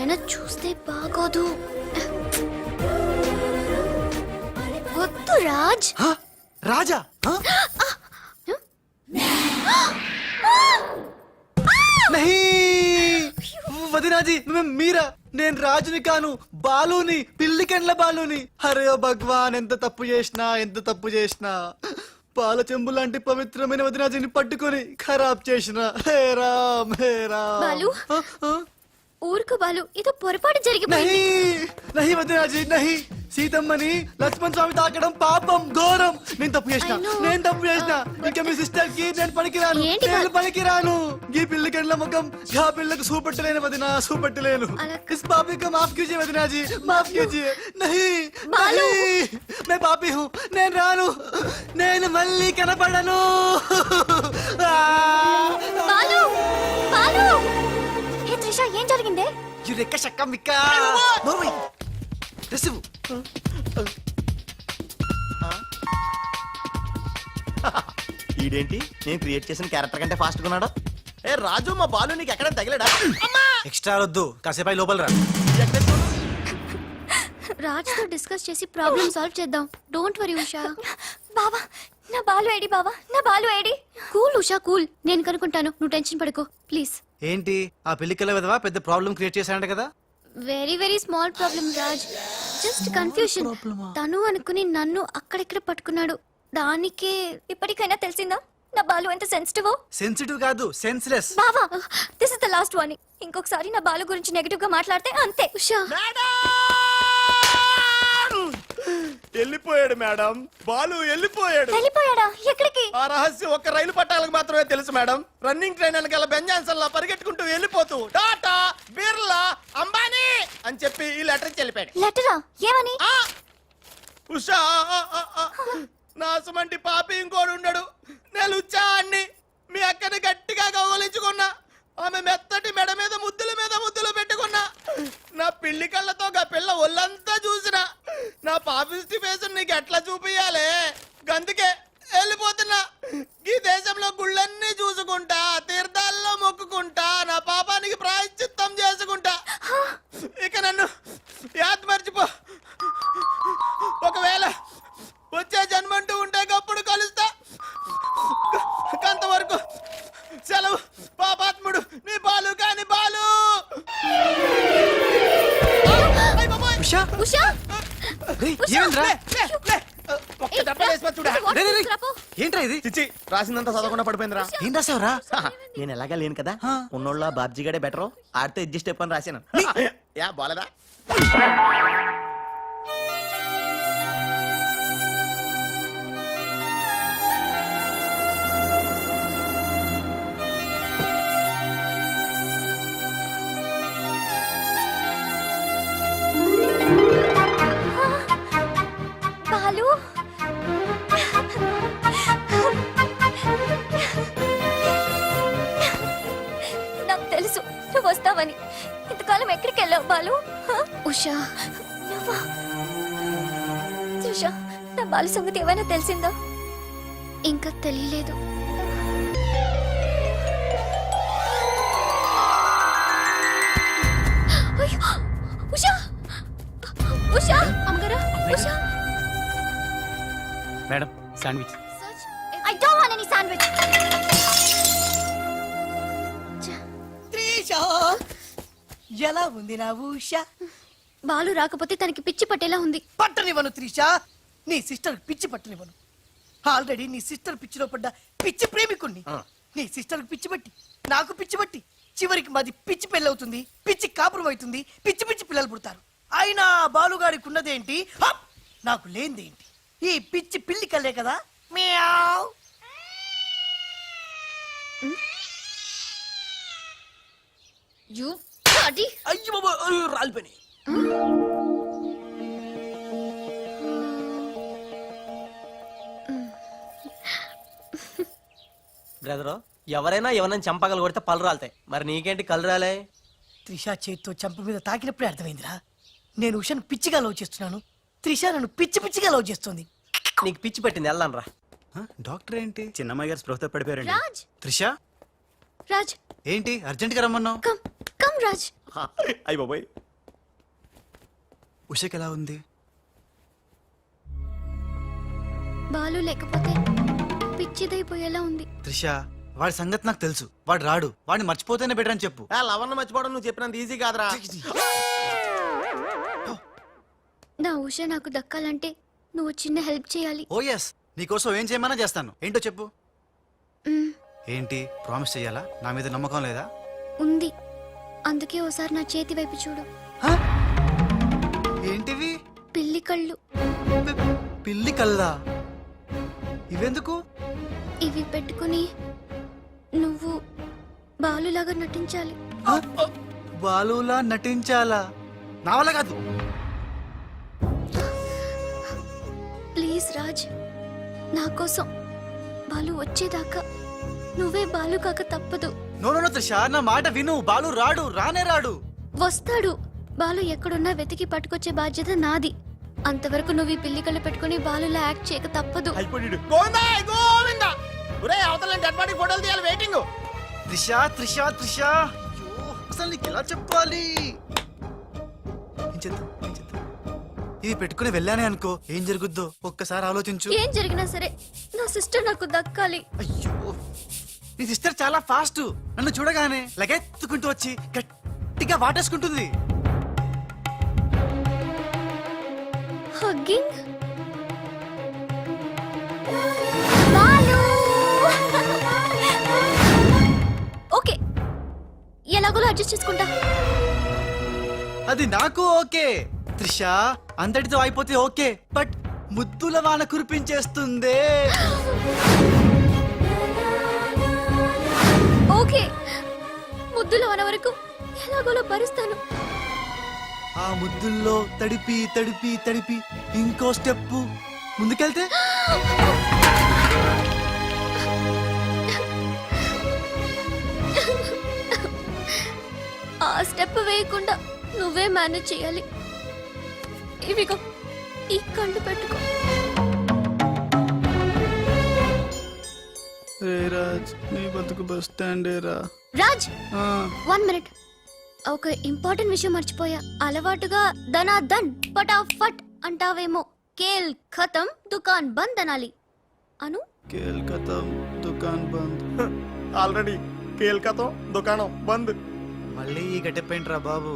ఎవరైనా చూస్తే బాగోదు. వద్దు రాజ్. రాజా వదినాజీ మీరా? నేను రాజుని కాను, బాలుని, పిల్లికెండ్ల బాలుని. అరే ఓ భగవాన్, ఎంత తప్పు చేసినా పాల చెంబు లాంటి పవిత్రమైన వదినాజీని పట్టుకొని ఖరాబ్ చేసిన. హే రామ్ హే రామ్. బాలు, ఊరుకు బాలు, ఇది పొరపాటు జరిగిపోయింది. నహి వదినాజీ నహి. సీతమ్మని లక్ష్మణ్ స్వామి తాకడం పాపం, ఘోరం. నేను తప్పు చేసిన. ఇంకా మీ సిస్టర్ కి నేను పనికిరాను. ఈ పిల్లకెండ్ల ముఖం గా పిల్లకు చూపెట్టలేను వదినా, చూపెట్టలేను. ఇస్ పాపి కా మాఫ్ కీజియే వదినాజీ, మాఫ్ కీజియే. నహి मैं पापी हूँ, నేను రాను, నేను మళ్ళీ కనపడను. బాలు, బాలు. హే త్రిష, ఏం జరిగిందే? యురెక్క షక్క మిక్క నోర్మై రిసీవ్. ఈడేంటి నేను క్రియేట్ చేసిన క్యారెక్టర్ కంటే ఫాస్ట్ ఉన్నాడు. ఏ రాజు, మా బాలు నీకు ఎక్కడ తగిలాడా? ఎక్స్ట్రా వద్దు, కాసేపై లోపల రా. రాజ్ తో డిస్కస్ చేసి ప్రాబ్లం సాల్వ్ చేద్దాం. Don't worry Usha. బావా, నా బాలు ఏడి? బావా, నా Balu AD? Cool Usha, cool. నేను కనుక్కుంటాను, నువ్వు టెన్షన్ పడుకో ప్లీజ్. ఏంటి ఆ పెళ్లికల విధవా పెద్ద ప్రాబ్లం క్రియేట్ చేశాడంట కదా? Very very small problem Raj, just confusion. తను అనుకుని నన్ను అక్కడిక్కడ పట్టుకున్నాడు, దానికే. ఇప్పటికైనా తెలిసిందా నా బాలు ఎంత సెన్సిటివ్? సెన్సిటివ్ కాదు, సెన్స్లెస్. బావా, this is the last warning. ఇంకొకసారి నా బాలు గురించి నెగటివ్ గా మాట్లాడితే అంతే. ఉషా, వెళ్ళిపోయాడు మేడం, బాలు వెళ్ళిపోయాడు. వెళ్ళిపోయాడా? ఎక్కడికి? ఆ రహస్యం ఒక్క రైలు పట్టాలకు మాత్రమే తెలుసు మేడం. రన్నింగ్ ట్రైన్ వెనకాల బెంజాన్సన్ లా పరిగెట్టుకుంటూ వెళ్ళిపోతూ టాటా, బిర్లా, అంబానీ అని చెప్పి ఈ లెటర్ ఇచ్చి వెళ్ళిపోయాడు. లెటరా? ఏమని? ఉషా, నా సుమంటి పాపి ఇంకోడు ఉండడు. నేను ఉచ్చాన్ని మీ అక్కని గట్టిగా కౌగలించుకున్నా. ఆమె మెత్తటి మెడ మీద ముద్దులు పెట్టుకున్నా. నా పిల్లి కళ్ళతో గా పిల్ల ఒళ్ళంతా చూసిన. నా పాపిస్టి ఫేస్ నీకు ఎట్లా చూపియాలే? గందుకే వెళ్ళిపోతున్నా. ఈ దేశంలో గుళ్ళన్నీ చూసుకుంటా, తీర్థాల్లో మొక్కుకుంటా, నా పాపానికి ప్రాయశ్చిత్తం చేసుకుంటా. ఇక నన్ను యాద్ మర్చిపో. ఒకవేళ వచ్చే జన్మంటూ ఉంటే గప్పుడు కలుస్తా. అంతవరకు సెలవు. పాపాత్ముడు నీ బాలు కాని బాలు. ఉషా, ఏంట్రా ఇది? చిచ్చి, రాసిందంతా చదవకుండా పడిపోయిందిరా. ఏం రాసావురా? నేను ఎలాగా లేను కదా, ఉన్నోళ్ళ బాబ్జీగాడే బెటర్, ఆడితే అడ్జస్ట్ అయిపోయి రాశాను. యా బాలేదా? బాలు, నాకు తెలుసు నువ్వు వస్తావని. ఇంతకాలం ఎక్కడికి వెళ్ళావు బాలు? ఉషా. నువ్వా? త్రిష, నా బాలు సంగతి ఏమైనా తెలిసిందా? ఇంకా తెలియలేదు. ఉషా, ఉషా, అమ్మగారు, Usha. Madam, sandwich. I don't want any sandwich. Trisha, ఎలా ఉంది నా ఉష? బాలు రాకపోతే తనకి పిచ్చి పట్టేలా ఉంది. పట్టనివ్వను త్రిష, నీ సిస్టర్ పిచ్చి పట్టనివ్వను. ఆల్రెడీ నీ సిస్టర్ పిచ్చిలో పడ్డ పిచ్చి ప్రేమికుణ్ణి. నీ సిస్టర్ పిచ్చి పట్టి, నాకు పిచ్చి పట్టి, చివరికి మాది పిచ్చి పెళ్ళవుతుంది, పిచ్చి కాపురం అవుతుంది, పిచ్చి పిచ్చి పిల్లలు పుడతారు. అయినా బాలుగారికి ఉన్నదేంటి, నాకు లేనిదేంటి? ఈ పిచ్చి పిల్లి కల్లే కదా. మియావ్. అయ్యో బాబా, రాలిపోయి. బ్రదరు, ఎవరైనా ఎవరైనా చంపగలు కొడితే పళ్ళు రాలుతాయి, మరి నీకేంటి కళ్ళు రాలే? త్రిష చేత్తో చంప మీద తాకినప్పుడే అర్థమైందిరా. నేను ఉషను పిచ్చిగా లవ్ చేస్తున్నాను, త్రిష నన్ను పిచ్చి పిచ్చిగా లవ్ చేస్తుంది. నీకు పిచ్చి పెట్టింది, వెళ్ళాను రా. డాక్టర్ ఏంటి? చిన్నమ్మాయి గారు స్పృహతో పడిపోయారండి. రాజ్, త్రిష, రాజ్ ఏంటి అర్జెంట్ గా రమ్మన్నావు? Come come Raj. అయ్యి బాబాయ్. ఉషకి ఎలా ఉంది? బాలు లేకపోతే పిచ్చిదైపోయేలా ఉంది. త్రిష, వాడి సంగతి నాకు తెలుసు. వాడు రాడు. వాడిని మర్చిపోతేనే బెటర్ అని చెప్పు. లవన్న మర్చిపోవడం నువ్వు చెప్పినంత ఈజీ కాదురా. నా ఉష నాకు దక్కాలంటే నువ్వు చిన్న హెల్ప్ చేయాలి. ఓ ఎస్, నీకోసం ఏం చేయమన్నా చేస్తాను. ఏంటో చెప్పు. మ్, ఏంటి? ప్రామిస్ చెయ్యాలా? నా మీద నమ్మకం లేదా? ఉంది. అందుకే ఓసారి నా చేతి వైపు చూడు. హ? ఏంటివి? పిల్లి కళ్ళు. పిల్లి కల్లా? ఇవెందుకు? ఇవి పెట్టుకుని నువ్వు బాలులాగా నటించాలి. హ? బాలులా నటించాలా? నా వల్ల కాదు. ప్లీజ్ రాజ్, నా కోసం బాలు వచ్చేదాకా నువ్వే బాలు కాక తప్పదు. నో నో నో త్రిష, నా మాట విను. బాలు రాడు, రానే రాడు. వస్తాడు. బాలు ఎక్కడున్నా వెతికి పట్టుకొచ్చే బాధ్యత నాది. అంతవరకు నువ్వు ఈ పిల్లి కళ్ళు పెట్టుకుని బాలులా యాక్ట్ చేయక తప్పదు. అయిపోయాడు. గోవిందా గోవిందా. ఒరే అవతల డెడ్ బాడీ ఫోటోలు తీయాలి, వెయిటింగ్. త్రిష త్రిష త్రిష, అయ్యో, అసలు నీకు ఎలా చెప్పాలి? ఏం చేద్దాం, ఏం చేద్దాం? ఇది పెట్టుకుని వెళ్ళానే అనుకో, ఏం జరుగుద్దో ఒక్కసారి ఆలోచించు. ఏం జరిగినా సరే నా సిస్టర్ నాకు దక్కాలి. అయ్యో, నీ సిస్టర్ చాలా ఫాస్ట్. నన్ను చూడగానే లగెత్తుకుంటూ వచ్చి గట్టిగా వాటేసుకుంటుంది. హగ్గింగ్. బాలు. ఓకే, ఎలాగోలా అడ్జస్ట్ చేసుకుంటా. అది నాకు ఓకే త్రిష, అంతటితో అయిపోతే ఓకే. బట్ ముద్దుల వాన కురిపించేస్తుందే. ఓకే, ముద్దులో అన వరకు ఎలాగోలా భరిస్తాను. ఆ ముద్దుల్లో తడిపి తడిపి తడిపి ఇంకో స్టెప్ ముందుకెళ్తే ఆ స్టెప్ వేయకుండా నువ్వే మేనేజ్ చేయాలి. ఇవిగో ఈ కళ్ళు పెట్టుకో. రాజ్, నీ బతుకు బస్ స్టాండ్ రా. రాజ్, 1 మినిట్. ఒక ఇంపార్టెంట్ విషయం మర్చిపోయా. అలవాటుగా ధనాధన్ ఫటాఫట్ అంటావేమో. కేల్ ఖతం దుకాన్ బంద్ అనాలి. అను. కేల్కతా దుకాన్ బంద్. ఆల్రెడీ కేల్కతో దుకాణం బంద్. మళ్ళీ ఈ గట్టెప్పేంట్రా బాబు?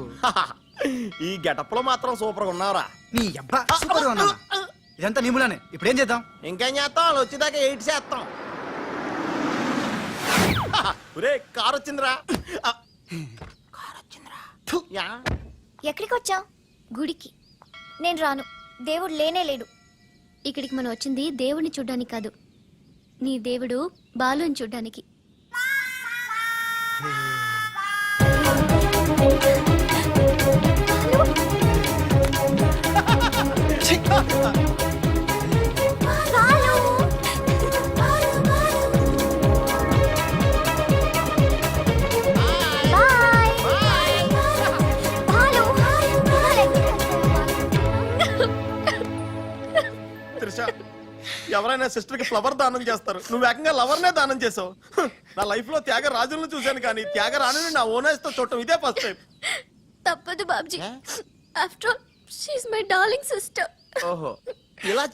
ఈ గెటప్ లో మాత్రం సూపర్ గా ఉన్నావురా. నీ అబ్బా సూపర్ గా ఉన్నానా? ఇదంతా నీములానే. ఇప్పుడు ఏం చేద్దాం? ఇంకేం చేస్తాం, వాళ్ళు వచ్చేదాకా 8 చేస్తాం. ఒరే కార్ వచ్చిందిరా. ఫు. యా. ఎక్కడికి వచ్చావు? గుడికి. నేను రాను, దేవుడు లేనే లేడు. ఇక్కడికి మనం వచ్చింది దేవుడిని చూడ్డానికి కాదు, నీ దేవుడు బాలుని చూడ్డానికి. ఛీ! త్రిష, ఎవరైనా సిస్టర్ కి ఫ్లవర్ దానం చేస్తారు, నువ్వు ఏకంగా లవర్నే దానం చేసావు. నా లైఫ్ లో త్యాగరాజులను చూశాను కానీ త్యాగరాణిని నా ఓనర్స్ తో చూడటం ఇదే ఫస్ట్ టైం. తప్పదు Babji. After all she is my darling sister. ఓహో, ఇలా